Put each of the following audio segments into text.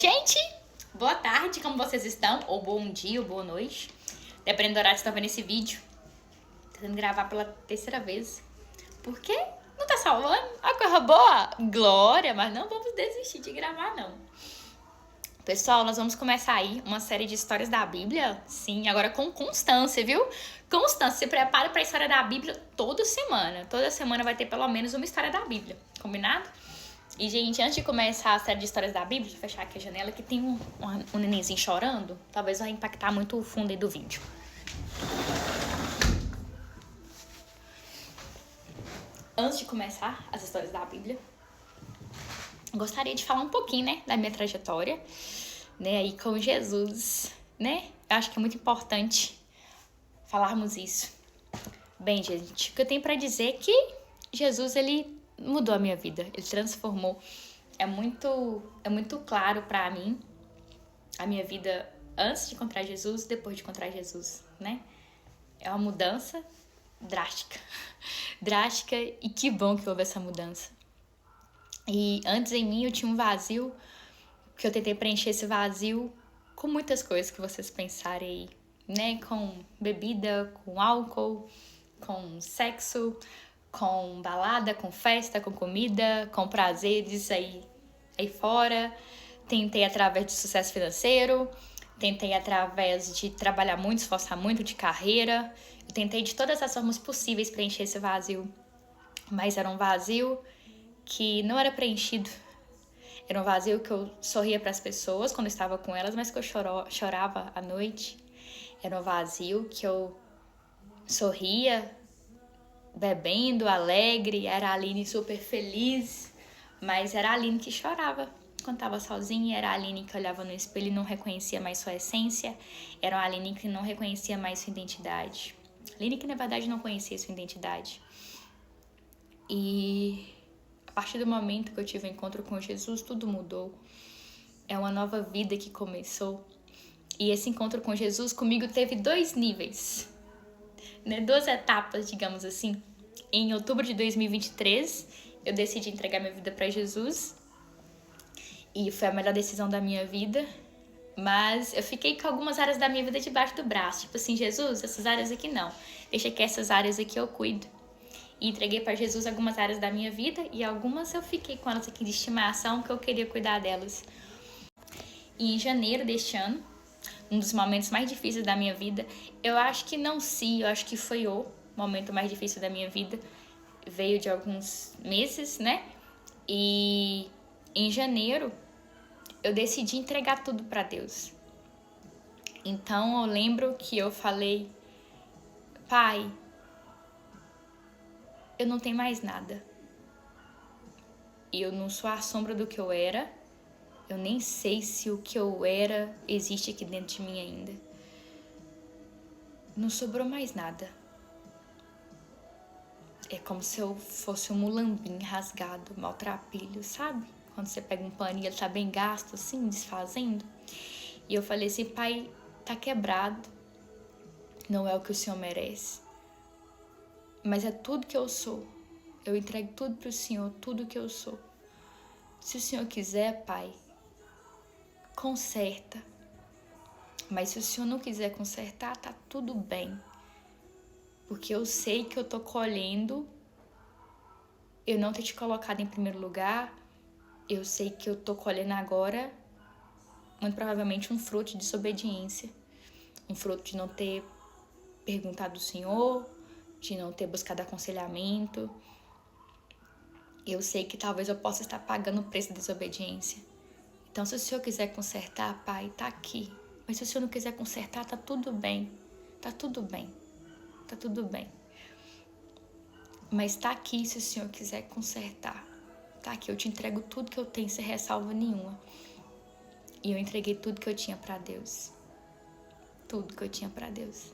Gente, boa tarde, como vocês estão? Ou bom dia, ou boa noite. Dependendo do horário que você tá vendo esse vídeo. Tô tentando gravar pela terceira vez. Por quê? Não tá salvando? A coisa boa? Glória, mas não vamos desistir de gravar, não. Pessoal, nós vamos começar aí uma série de histórias da Bíblia. Sim, agora com constância, viu? Constância, se prepara pra história da Bíblia toda semana. Toda semana vai ter pelo menos uma história da Bíblia. Combinado? E, gente, antes de começar a série de histórias da Bíblia, deixa eu fechar aqui a janela, que tem um nenenzinho chorando. Talvez vai impactar muito o fundo aí do vídeo. Antes de começar as histórias da Bíblia, gostaria de falar um pouquinho, né, da minha trajetória, né, aí com Jesus, né? Eu acho que é muito importante falarmos isso. Bem, gente, o que eu tenho pra dizer é que Jesus, ele mudou a minha vida, ele transformou. É muito claro pra mim a minha vida antes de encontrar Jesus, depois de encontrar Jesus, né? É uma mudança drástica. Drástica, e que bom que houve essa mudança. E antes em mim eu tinha um vazio, que eu tentei preencher esse vazio com muitas coisas que vocês pensarem aí, né? Com bebida, com álcool, com sexo, com balada, com festa, com comida, com prazeres aí fora. Tentei através de sucesso financeiro, tentei através de trabalhar muito, esforçar muito de carreira. Eu tentei de todas as formas possíveis preencher esse vazio, mas era um vazio que não era preenchido. Era um vazio que eu sorria para as pessoas quando eu estava com elas, mas que eu chorava à noite. Era um vazio que eu sorria bebendo, alegre, era a Aline super feliz, mas era a Aline que chorava quando estava sozinha, era a Aline que olhava no espelho e não reconhecia mais sua essência, era a Aline que não reconhecia mais sua identidade. A Aline que na verdade não conhecia sua identidade. E a partir do momento que eu tive o encontro com Jesus, tudo mudou. É uma nova vida que começou. E esse encontro com Jesus comigo teve 2 níveis, né? 2 etapas, digamos assim. Em outubro de 2023, eu decidi entregar minha vida para Jesus. E foi a melhor decisão da minha vida. Mas eu fiquei com algumas áreas da minha vida debaixo do braço. Tipo assim, Jesus, essas áreas aqui não. Deixa que essas áreas aqui eu cuido. E entreguei para Jesus algumas áreas da minha vida. E algumas eu fiquei com elas aqui de estimação, que eu queria cuidar delas. E em janeiro deste ano, um dos momentos mais difíceis da minha vida, eu acho que não se, eu acho que foi o momento mais difícil da minha vida. Veio de alguns meses, né? E em janeiro eu decidi entregar tudo para Deus. Então eu lembro que eu falei: Pai, eu não tenho mais nada. Eu não sou a sombra do que eu era. Eu nem sei se o que eu era existe aqui dentro de mim ainda. Não sobrou mais nada. É como se eu fosse um mulambim rasgado, maltrapilho, sabe? Quando você pega um pano e ele tá bem gasto, assim, desfazendo. E eu falei assim: Pai, tá quebrado. Não é o que o Senhor merece. Mas é tudo que eu sou. Eu entrego tudo pro Senhor, tudo que eu sou. Se o Senhor quiser, Pai, conserta. Mas se o Senhor não quiser consertar, tá tudo bem. Porque eu sei que eu tô colhendo eu não ter te colocado em primeiro lugar. Eu sei que eu tô colhendo agora, muito provavelmente, um fruto de desobediência. Um fruto de não ter perguntado ao Senhor, de não ter buscado aconselhamento. Eu sei que talvez eu possa estar pagando o preço da desobediência. Então, se o Senhor quiser consertar, Pai, tá aqui. Mas se o Senhor não quiser consertar, tá tudo bem. Tá tudo bem. Tá tudo bem. Mas tá aqui se o Senhor quiser consertar. Tá aqui, eu te entrego tudo que eu tenho, sem ressalva nenhuma. E eu entreguei tudo que eu tinha pra Deus. Tudo que eu tinha pra Deus.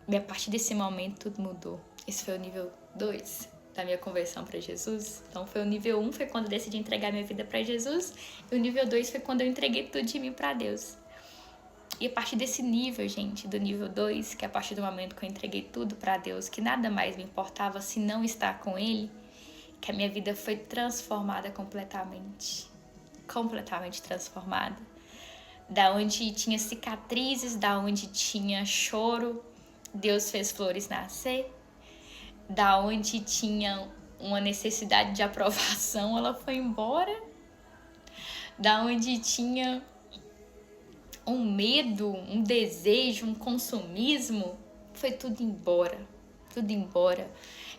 E a partir desse momento, tudo mudou. Esse foi o nível 2 da minha conversão para Jesus. Então, foi o nível 1, foi quando eu decidi entregar minha vida para Jesus. E o nível 2 foi quando eu entreguei tudo de mim para Deus. E a partir desse nível, gente, do nível 2, que é a partir do momento que eu entreguei tudo para Deus, que nada mais me importava se não estar com Ele, que a minha vida foi transformada completamente. completamente transformada. Da onde tinha cicatrizes, da onde tinha choro, Deus fez flores nascer. Da onde tinha uma necessidade de aprovação, ela foi embora. Da onde tinha um medo, um desejo, um consumismo, foi tudo embora. Tudo embora.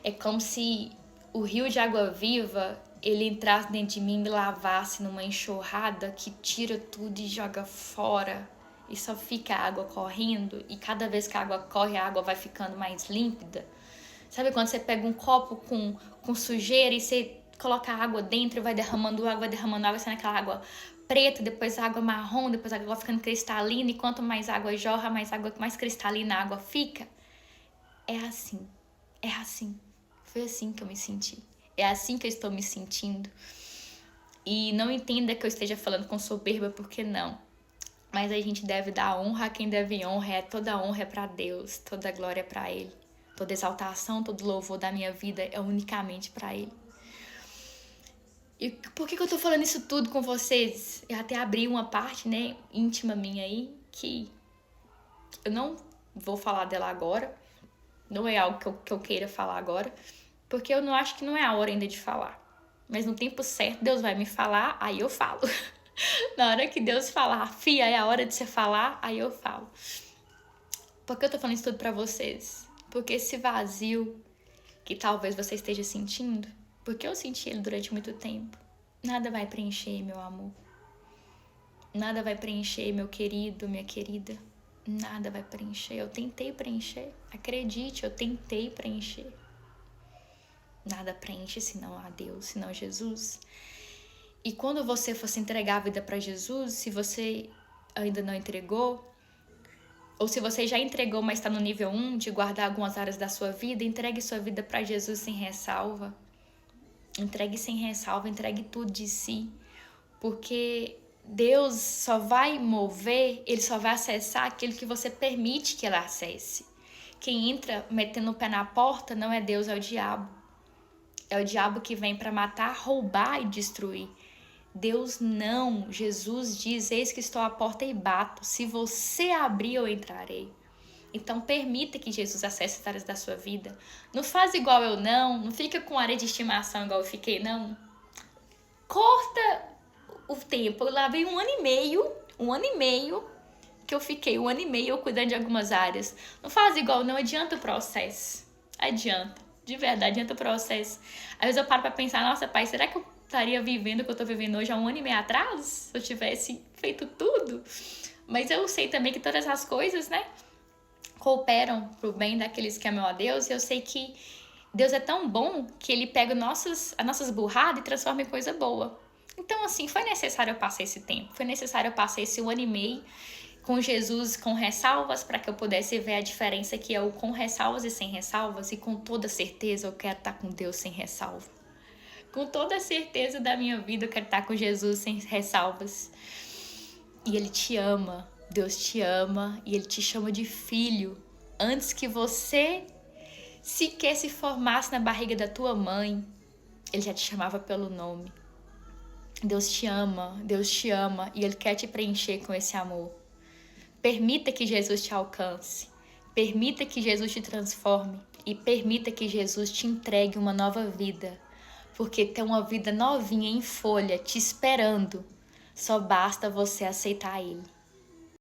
É como se o rio de água viva, ele entrasse dentro de mim e me lavasse numa enxurrada que tira tudo e joga fora. E só fica a água correndo. E cada vez que a água corre, a água vai ficando mais límpida. Sabe quando você pega um copo com sujeira e você coloca a água dentro e vai derramando água, sendo aquela água preta, depois a água marrom, depois a água ficando cristalina. E quanto mais água jorra, mais cristalina a água fica. É assim. Foi assim que eu me senti. É assim que eu estou me sentindo. E não entenda que eu esteja falando com soberba, porque não. Mas a gente deve dar honra a quem deve honra. Toda honra é para Deus, toda glória é para Ele. Toda exaltação, todo louvor da minha vida é unicamente para Ele. E por que eu tô falando isso tudo com vocês? Eu até abri uma parte, né, íntima minha aí, que eu não vou falar dela agora. Não é algo que eu queira falar agora, porque eu não acho que não é a hora ainda de falar. Mas no tempo certo, Deus vai me falar, aí eu falo. Na hora que Deus falar, fia, é a hora de você falar, aí eu falo. Por que eu tô falando isso tudo pra vocês? Porque esse vazio que talvez você esteja sentindo, porque eu senti ele durante muito tempo, nada vai preencher, meu amor. Nada vai preencher, meu querido, minha querida. Nada vai preencher. Eu tentei preencher. Acredite, eu tentei preencher. Nada preenche senão a Deus, senão Jesus. E quando você for se entregar a vida para Jesus, se você ainda não entregou, ou se você já entregou, mas está no nível 1 de guardar algumas áreas da sua vida, entregue sua vida para Jesus sem ressalva. Entregue sem ressalva, entregue tudo de si. Porque Deus só vai mover, Ele só vai acessar aquilo que você permite que Ele acesse. Quem entra metendo o pé na porta não é Deus, é o diabo. É o diabo que vem para matar, roubar e destruir. Deus não. Jesus diz, eis que estou à porta e bato. Se você abrir, eu entrarei. Então permita que Jesus acesse as áreas da sua vida. Não faz igual eu não fica com área de estimação igual eu fiquei, não. Corta o tempo. Eu lavei um ano e meio que eu fiquei, um ano e meio cuidando de algumas áreas. Não faz igual, não adianta o processo. Adianta, de verdade, adianta o processo. Às vezes eu paro pra pensar, nossa, pai, será que eu estaria vivendo o que eu tô vivendo hoje há um ano e meio atrás? Se eu tivesse feito tudo? Mas eu sei também que todas as coisas, né, cooperam pro bem daqueles que amam a Deus. E eu sei que Deus é tão bom que Ele pega as nossas burradas e transforma em coisa boa. Então, assim, foi necessário eu passar esse tempo. Foi necessário eu passar esse 1 ano e meio com Jesus, com ressalvas, para que eu pudesse ver a diferença que é o com ressalvas e sem ressalvas. E com toda certeza eu quero estar com Deus sem ressalva. Com toda a certeza da minha vida eu quero estar com Jesus sem ressalvas. E Ele te ama. Deus te ama e Ele te chama de filho. Antes que você sequer se formasse na barriga da tua mãe, Ele já te chamava pelo nome. Deus te ama e Ele quer te preencher com esse amor. Permita que Jesus te alcance, permita que Jesus te transforme e permita que Jesus te entregue uma nova vida, porque tem uma vida novinha em folha te esperando, só basta você aceitar Ele.